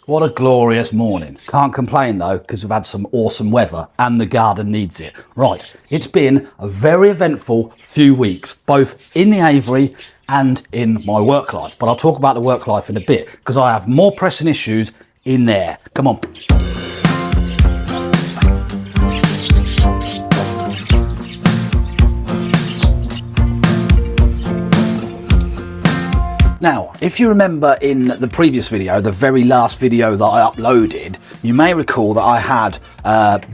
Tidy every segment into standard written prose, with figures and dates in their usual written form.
What a glorious morning. Can't complain though, because we've had some awesome weather and the garden needs it. Right, it's been a very eventful few weeks, both in the aviary and in my work life. But I'll talk about the work life in a bit, because I have more pressing issues in there. Come on. Now, if you remember in the previous video, the very last video that I uploaded, you may recall that I had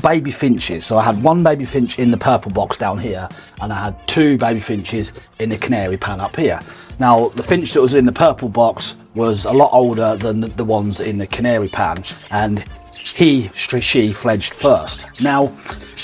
baby finches. So I had one baby finch in the purple box down here, and I had two baby finches in the canary pan up here. Now, the finch that was in the purple box was a lot older than the ones in the canary pan, and she fledged first. Now,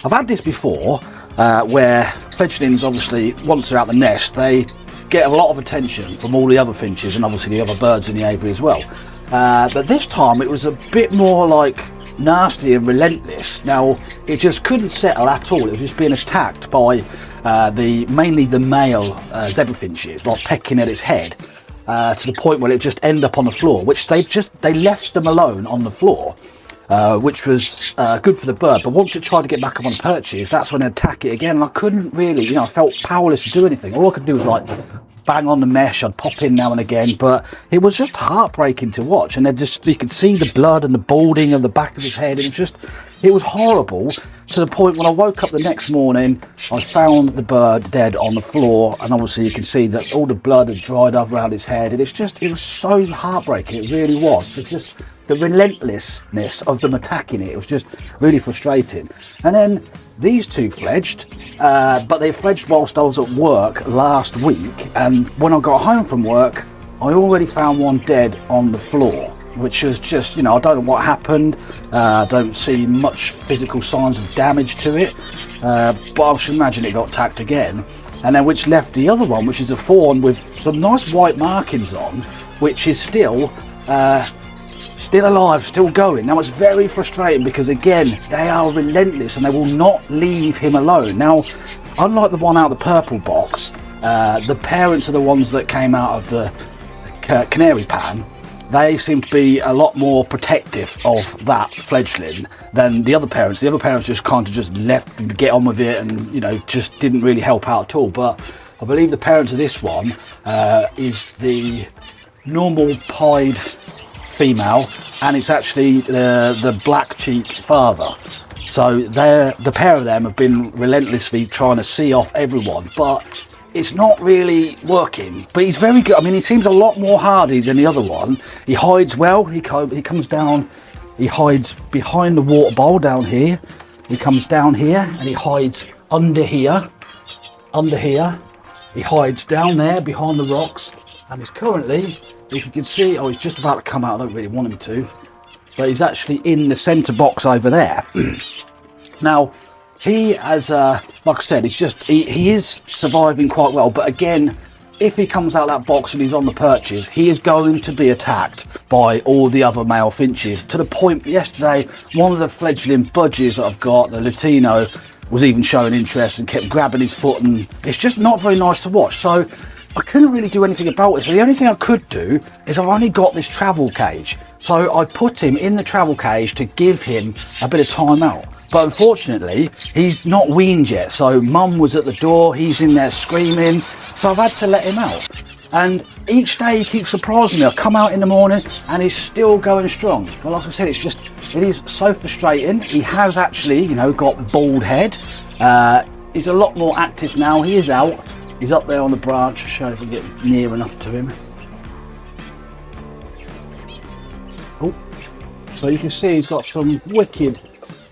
I've had this before, where fledglings, obviously, once they're out the nest, they get a lot of attention from all the other finches and obviously the other birds in the aviary as well. But this time it was a bit more like nasty and relentless. Now, it just couldn't settle at all. It was just being attacked by mainly the male zebra finches, like pecking at its head, to the point where it just ended up on the floor, which they left them alone on the floor. Which was good for the bird, but once it tried to get back up on perches, that's when it attacked it again, and I couldn't really, I felt powerless to do anything. All I could do was like bang on the mesh. I'd pop in now and again, but it was just heartbreaking to watch. And you could see the blood and the balding of the back of his head. It was horrible, to the point when I woke up the next morning, I found the bird dead on the floor, and obviously you can see that all the blood had dried up around his head, and it was so heartbreaking. It really was. It's just the relentlessness of them attacking it was just really frustrating. And then these two fledged, but they fledged whilst I was at work last week, and when I got home from work, I already found one dead on the floor, which was just, I don't know what happened. I don't see much physical signs of damage to it, but I should imagine it got attacked again. And then which left the other one, which is a fawn with some nice white markings on, which is still alive, still going. Now, it's very frustrating because, again, they are relentless and they will not leave him alone. Now, unlike the one out of the purple box, the parents are the ones that came out of the canary pan. They seem to be a lot more protective of that fledgling than the other parents. The other parents just kind of just left and get on with it, and just didn't really help out at all. But I believe the parents of this one is the normal pied female, and it's actually the black cheek father. So the pair of them have been relentlessly trying to see off everyone, but it's not really working. But he's very good. I mean, he seems a lot more hardy than the other one. He hides well. He comes down, he hides behind the water bowl down here. He comes down here and he hides under here. He hides down there behind the rocks, and he's currently, if you can see, he's just about to come out. I don't really want him to, but he's actually in the centre box over there. Now, he has, like I said, he is surviving quite well. But again, if he comes out that box and he's on the perches, he is going to be attacked by all the other male finches. To the point, yesterday, one of the fledgling budgies that I've got, the Lutino, was even showing interest and kept grabbing his foot, and it's just not very nice to watch. So I couldn't really do anything about it. So the only thing I could do is I've only got this travel cage. So I put him in the travel cage to give him a bit of time out. But unfortunately, he's not weaned yet. So Mum was at the door, he's in there screaming. So I've had to let him out. And each day he keeps surprising me. I come out in the morning and he's still going strong. But like I said, it is so frustrating. He has actually, got bald head. He's a lot more active now. He is out. He's up there on the branch. I'll show you if we get near enough to him. Oh, so you can see he's got some wicked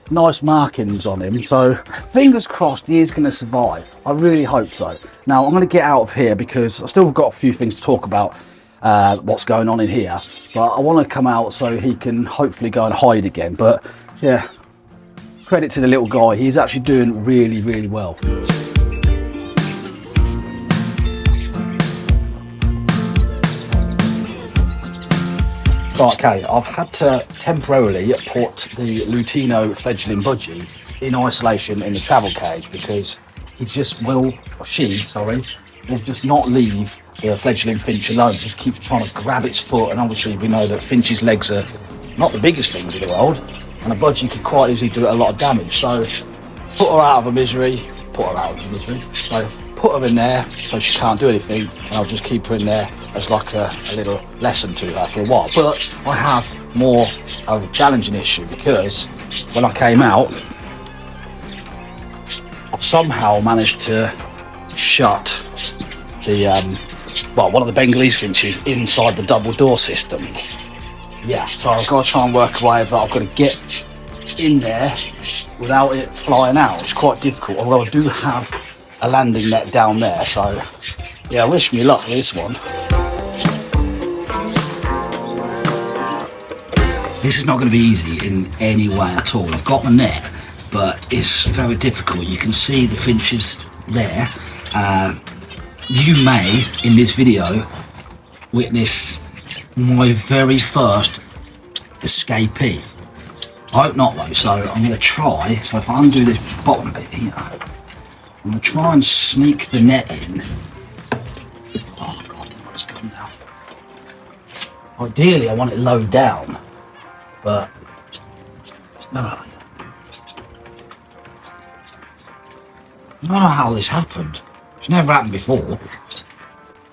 nice markings on him. So fingers crossed he is going to survive. I really hope so. Now I'm going to get out of here because I've still got a few things to talk about, what's going on in here. But I want to come out so he can hopefully go and hide again. But yeah, credit to the little guy. He's actually doing really, really well. Okay, I've had to temporarily put the Lutino fledgling budgie in isolation in the travel cage because she will just not leave the fledgling finch alone. Just keeps trying to grab its foot, and obviously we know that finch's legs are not the biggest things in the world, and a budgie could quite easily do a lot of damage. So put her out of her misery, so put her in there so she can't do anything, and I'll just keep her in there as like a little lesson to her for a while. But I have more of a challenging issue, because when I came out, I've somehow managed to shut the one of the Bengalese finches inside the double door system. Yeah, so I've got to try and work a way that I've got to get in there without it flying out. It's quite difficult, although I do have a landing net down there, so yeah, wish me luck with this one. This is not going to be easy in any way at all. I've got my net, but it's very difficult. You can see the finches there. You may, in this video, witness my very first escapee. I hope not though, so I'm going to try. So if I undo this bottom bit here, I'm going to try and sneak the net in. Oh god, it's gone now. Ideally I want it low down, but I don't know how this happened. It's never happened before.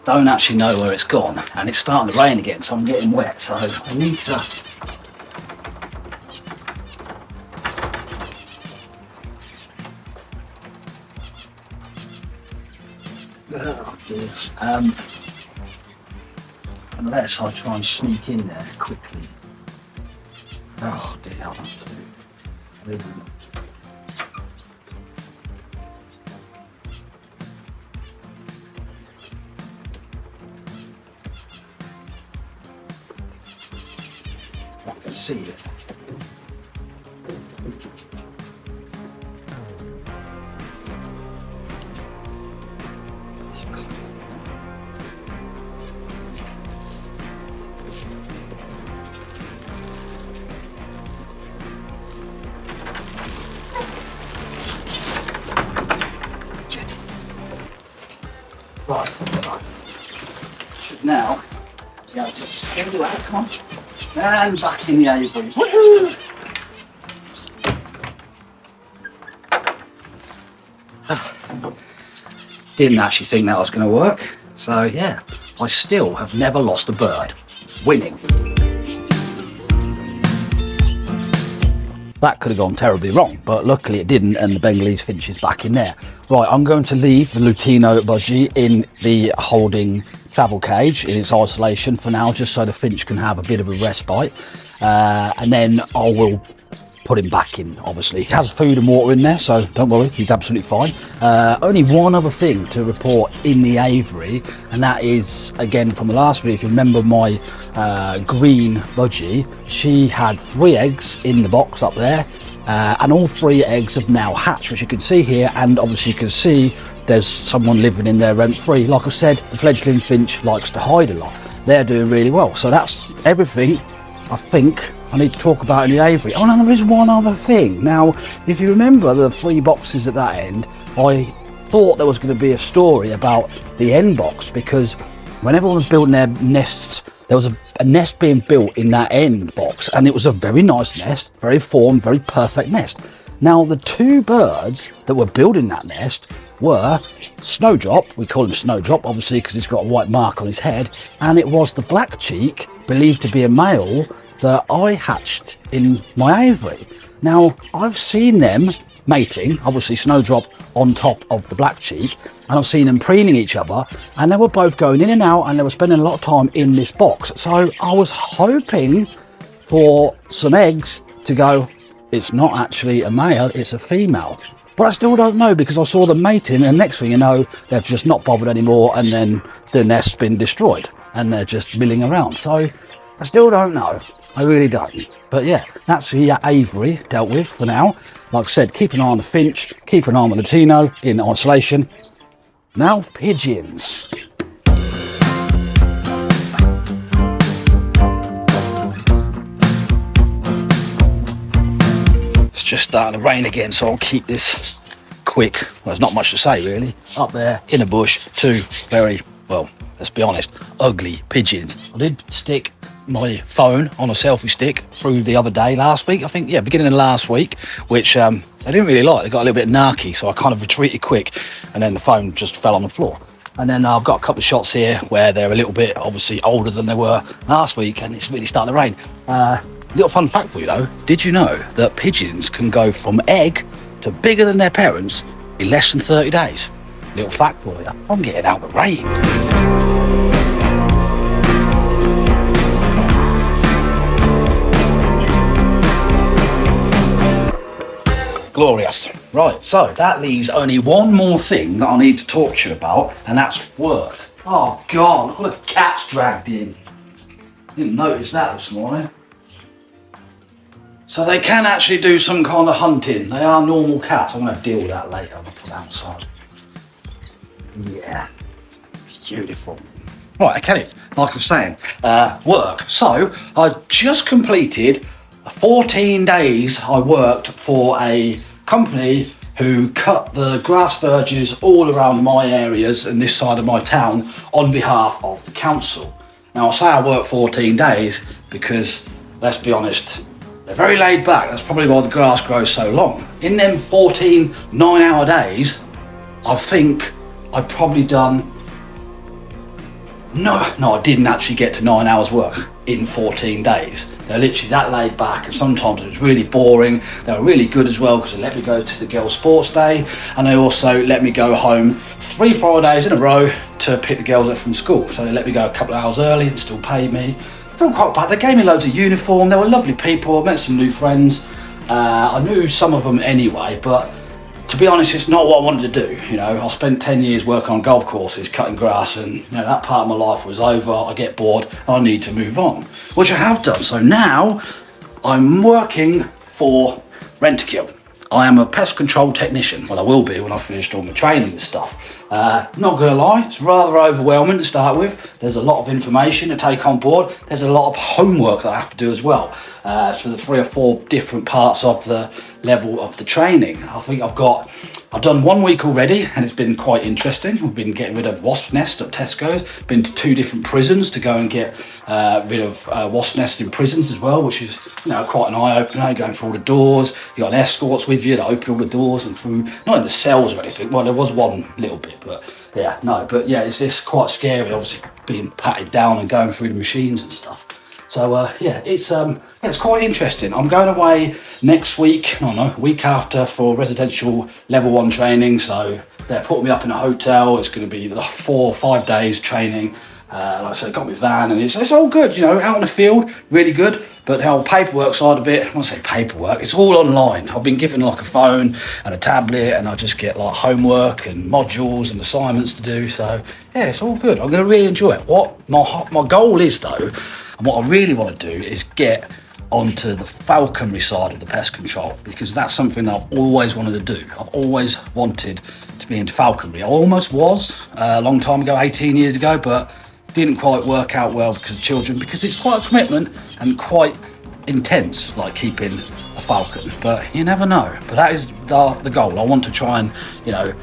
Don't actually know where it's gone, and it's starting to rain again, so I'm getting wet, so I need to... Oh dear. Unless I try and sneak in there quickly. Oh dear, I don't do. I can see it. Right, so should now be able to spin away, come on, and back in the aviary. Woohoo! Didn't actually think that was going to work, so yeah, I still have never lost a bird. Winning. That could have gone terribly wrong, but luckily it didn't, and the Bengalese finch is back in there. Right, I'm going to leave the Lutino budgie in the holding travel cage in its isolation for now, just so the finch can have a bit of a respite, and then I will put him back in. Obviously he has food and water in there, so don't worry, he's absolutely fine. Only one other thing to report in the aviary, and that is again from the last video. If you remember my green budgie, she had 3 eggs in the box up there, and all 3 eggs have now hatched, which you can see here, and obviously you can see there's someone living in there rent-free. Like I said, the fledgling finch likes to hide a lot. They're doing really well, so that's everything I think I need to talk about in the aviary. Oh no, there is one other thing. Now, if you remember the 3 boxes at that end, I thought there was going to be a story about the end box, because when everyone was building their nests, there was a nest being built in that end box, and it was a very nice nest, very formed, very perfect nest. Now, the 2 birds that were building that nest were Snowdrop, we call him Snowdrop obviously because he's got a white mark on his head, and it was the black cheek, believed to be a male, that I hatched in my aviary. Now, I've seen them mating, obviously Snowdrop on top of the black cheek, and I've seen them preening each other, and they were both going in and out, and they were spending a lot of time in this box. So I was hoping for some eggs to go, it's not actually a male, it's a female. But I still don't know, because I saw them mating, and next thing you know, they've just not bothered anymore, and then the nest's been destroyed, and they're just milling around. So I still don't know. I really don't. But yeah, that's the aviary dealt with for now. Like I said, keep an eye on the finch, keep an eye on the Lutino in isolation. Now, pigeons. It's just starting to rain again, so I'll keep this quick. Well, there's not much to say really. Up there in a bush, 2 very, well, let's be honest, ugly pigeons. I did stick my phone on a selfie stick through the other day, last week, I think, yeah, beginning of last week, which they didn't really like. They got a little bit narky, so I kind of retreated quick, and then the phone just fell on the floor. And then I've got a couple of shots here where they're a little bit, obviously, older than they were last week, and it's really starting to rain. Little fun fact for you, though. Did you know that pigeons can go from egg to bigger than their parents in less than 30 days? Little fact for you. I'm getting out the rain. Glorious. Right, so that leaves only one more thing that I need to talk to you about, and that's work. Oh God, look what a cat's dragged in. Didn't notice that this morning. So they can actually do some kind of hunting. They are normal cats. I'm going to deal with that later. I'm going to put that outside. Yeah, beautiful. Right, okay, like I was saying, work. So I just completed 14 days. I worked for a company who cut the grass verges all around my areas and this side of my town on behalf of the council. Now I say I worked 14 days because, let's be honest, they're very laid back. That's probably why the grass grows so long. In them 14 9-hour days, I think I've probably done, no, I didn't actually get to 9 hours work in 14 days. They're literally that laid back, and sometimes it was really boring. They were really good as well because they let me go to the girls' sports day, and they also let me go home 3 Fridays in a row to pick the girls up from school. So they let me go a couple of hours early and still paid me. I felt quite bad. They gave me loads of uniform. They were lovely people. I met some new friends. I knew some of them anyway, but to be honest, it's not what I wanted to do. You know, I spent 10 years working on golf courses, cutting grass, and you know, that part of my life was over. I get bored, I need to move on, which I have done. So now I'm working for Rentokil. I am a pest control technician. Well, I will be when I've finished all my training and stuff. Not gonna lie, it's rather overwhelming to start with. There's a lot of information to take on board. There's a lot of homework that I have to do as well. For the 3 or 4 different parts of the level of the training. I think I've done 1 week already, and it's been quite interesting. We've been getting rid of wasp nests at Tesco's, been to 2 different prisons to go and get rid of wasp nests in prisons as well, which is, you know, quite an eye-opener. Going through all the doors, you got escorts with you that open all the doors and through, not in the cells or anything. Well, there was one little bit, but yeah, no, but yeah, it's just quite scary, obviously being patted down and going through the machines and stuff. So yeah, it's quite interesting. I'm going away next week, week after, for residential level 1 training. So they're putting me up in a hotel. It's going to be 4 or 5 days training. Like I said, got my van, and it's all good, you know, out in the field, really good. But the whole paperwork side of it, when I say paperwork, it's all online. I've been given like a phone and a tablet, and I just get like homework and modules and assignments to do. So yeah, it's all good. I'm going to really enjoy it. What my goal is, though, and what I really want to do, is get onto the falconry side of the pest control, because that's something that I've always wanted to do. I've always wanted to be into falconry. I almost was a long time ago, 18 years ago, but didn't quite work out well because of children, because it's quite a commitment and quite intense, like keeping a falcon. But you never know. But that is the goal. I want to try and, you know,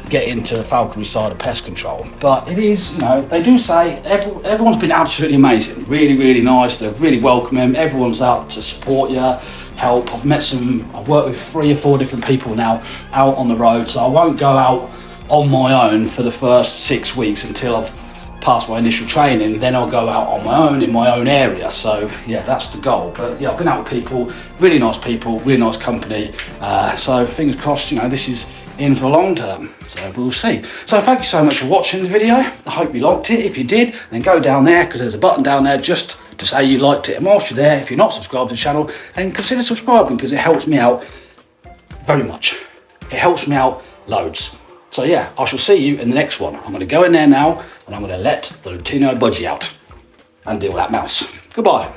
get into the falconry side of pest control. But it is, you know, they do say everyone's been absolutely amazing, really, really nice. They're really welcoming. Everyone's out to support you, help. I've worked with 3 or 4 different people now out on the road, so I won't go out on my own for the first 6 weeks until I've passed my initial training. Then I'll go out on my own in my own area. So yeah, that's the goal. But yeah, I've been out with people, really nice company. So fingers crossed, you know, this is in for the long term, so we'll see. So thank you so much for watching the video. I hope you liked it. If you did, then go down there, because there's a button down there just to say you liked it. And whilst you're there, if you're not subscribed to the channel, then consider subscribing, because it helps me out very much. It helps me out loads. So yeah, I shall see you in the next one. I'm going to go in there now, and I'm going to let the Latino budgie out and deal with that mouse. Goodbye.